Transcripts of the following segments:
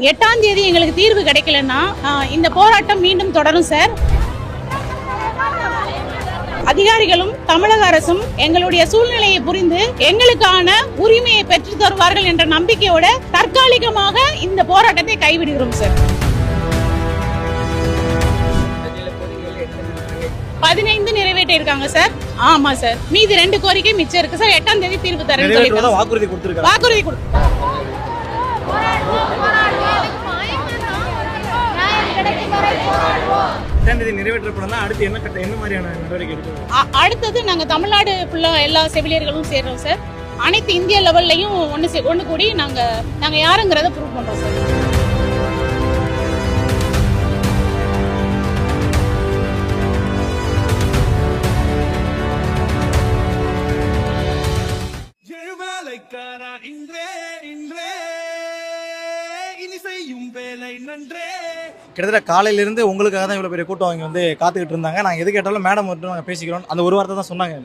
8ஆம் தேதி எங்களுக்கு தீர்வு கிடைக்கலன்னா இந்த போராட்டம் மீண்டும் தொடரும் சார். அதிகாரிகளும் தமிழக அரசும் எங்களுடைய சூழ்நிலையை புரிந்து எங்களுக்கான உரிமையை பெற்று தருவார்கள் என்ற நம்பிக்கையோட தற்காலிகமாக இந்த போராட்டத்தை கைவிடுகிறோம் சார். 15 நிறைவேற்றி இருக்காங்க சார். ஆமா சார், மீதி 2 கோரிக்கை மிச்சம் இருக்கு சார். 8ஆம் தேதி தீர்வு தரேன்னு சொல்லிருக்காங்க. வாக்குறுதி கொடுத்து அடுத்தது நாங்க தமிழ்நாடு ஃபுல்லா எல்லா செவிலியர்களும் சேர்றோம் சார். அனைத்து இந்திய லெவல்லையும் ஒண்ணு கூடி நாங்க யாருங்கிறத ப்ரூவ் பண்றோம் சார். கிட்டத்தட்ட காலையிலிருந்து உங்களுக்காக தான் இவ்வளோ பெரிய கூட்டம் அவங்க வந்து காத்துக்கிட்டு இருந்தாங்க. நாங்கள் எது கேட்டாலும் மேடம் மட்டும் நாங்கள் பேசிக்கிறோம், அந்த ஒரு வார்த்தை தான் சொன்னாங்க.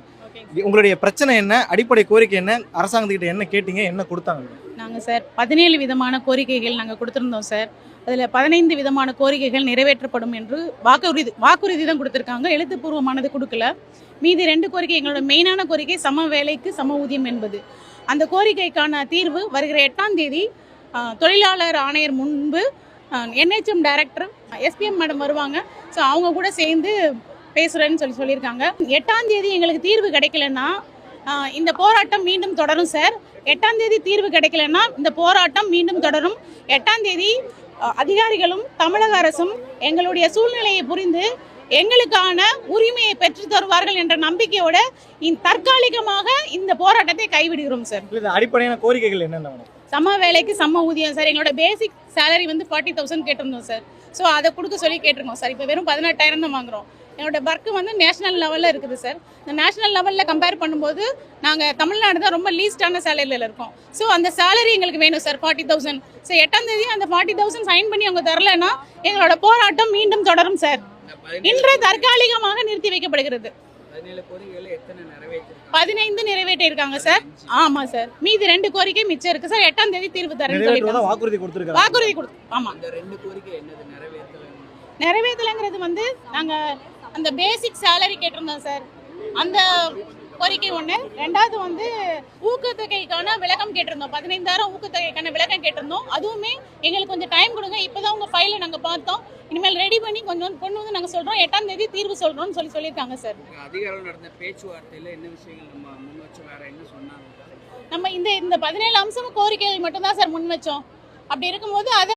உங்களுடைய பிரச்சனை என்ன, அடிப்படை கோரிக்கை என்ன, அரசாங்கத்துக்கிட்ட என்ன கேட்டீங்க, என்ன கொடுத்தாங்க? நாங்கள் சார் 17 விதமான கோரிக்கைகள் நாங்கள் கொடுத்துருந்தோம் சார். அதில் 15 விதமான கோரிக்கைகள் நிறைவேற்றப்படும் என்று வாக்குறுதி தான் கொடுத்துருக்காங்க, எழுத்துப்பூர்வமானது கொடுக்கல. மீதி 2 கோரிக்கை, எங்களோட மெயினான கோரிக்கை சம வேலைக்கு சம ஊதியம் என்பது. அந்த கோரிக்கைக்கான தீர்வு வருகிற 8ஆம் தேதி தொழிலாளர் ஆணையர் முன்பு NHM டைரக்டர் SPM மேடம் வருவாங்க. ஸோ அவங்க கூட சேர்ந்து பேசுகிறேன்னு சொல்லியிருக்காங்க. 8ஆம் தேதி எங்களுக்கு தீர்வு கிடைக்கலன்னா இந்த போராட்டம் மீண்டும் தொடரும் சார். 8ஆம் தேதி தீர்வு கிடைக்கலன்னா இந்த போராட்டம் மீண்டும் தொடரும். 8ஆம் தேதி அதிகாரிகளும் தமிழக அரசும் எங்களுடைய சூழ்நிலையை புரிந்து எங்களுக்கான உரிமையை பெற்று தருவார்கள் என்ற நம்பிக்கையோட தற்காலிகமாக இந்த போராட்டத்தை கைவிடுகிறோம் சார். அடிப்படையான கோரிக்கைகள் என்னென்ன? சம வேலைக்கு சம ஊதியம் சார். எங்களோட பேசிக் சேலரி வந்து 40,000 கேட்டிருந்தோம் சார். ஸோ அதை கொடுக்க சொல்லி கேட்டிருக்கோம் சார். இப்போ வெறும் 18,000 தான் வாங்குறோம். என்னோட ஒர்க்கு வந்து நேஷனல் லெவலில் இருக்குது சார். இந்த நேஷனல் லெவலில் கம்பேர் பண்ணும்போது நாங்கள் தமிழ்நாடு தான் ரொம்ப லீஸ்டான சேலரியில் இருக்கோம். ஸோ அந்த சேலரி எங்களுக்கு வேணும் சார், 40,000. ஸோ 8ஆம் தேதி அந்த 40,000 சைன் பண்ணி அவங்க தரலைன்னா எங்களோட போராட்டம் மீண்டும் தொடரும் சார். இன்று தற்காலிகமாக நிறுத்தி வைக்கப்படுகிறது. 15 நிறைவேற்றி இருக்காங்க சார். ஆமா சார், மீதி 2 கோரிக்கை மிச்சம் இருக்கு சார். 8ஆம் தேதி தீர்வு தரேன்னு சொல்லிருக்காங்க. வாக்குறுதி கொடுத்து ஆமா. நிறைவேற்றலங்கிறது வந்து நாங்க அந்த பேசிக் சேலரி கேட்டிருந்தோம் சார், அந்த கோரிக்கை ஒன்று. 2வது வந்து ஊக்கத்தொகைக்கான விளக்கம் கேட்டிருந்தோம். 15,000 ஊக்கத்தொகைக்கான விளக்கம் கேட்டிருந்தோம். அதுவுமே எங்களுக்கு கொஞ்சம் டைம் கொடுங்க, இப்போதான் உங்க ஃபைலை நாங்கள் பார்த்தோம், இனிமேல் ரெடி பண்ணி கொஞ்சம் கொண்டு வந்து நாங்கள் சொல்கிறோம், 8ஆம் தேதி தீர்வு சொல்கிறோம்னு சொல்லியிருக்காங்க சார். அதிகாரிகள் நடந்த பேச்சுவார்த்தையில் என்ன விஷயங்கள் நம்ம முன் வச்சு வேற என்ன சொன்னாங்க? நம்ம இந்த 17 அம்சம் கோரிக்கைகள் மட்டும்தான் சார் முன் வச்சோம். அப்படி இருக்கும்போது அதை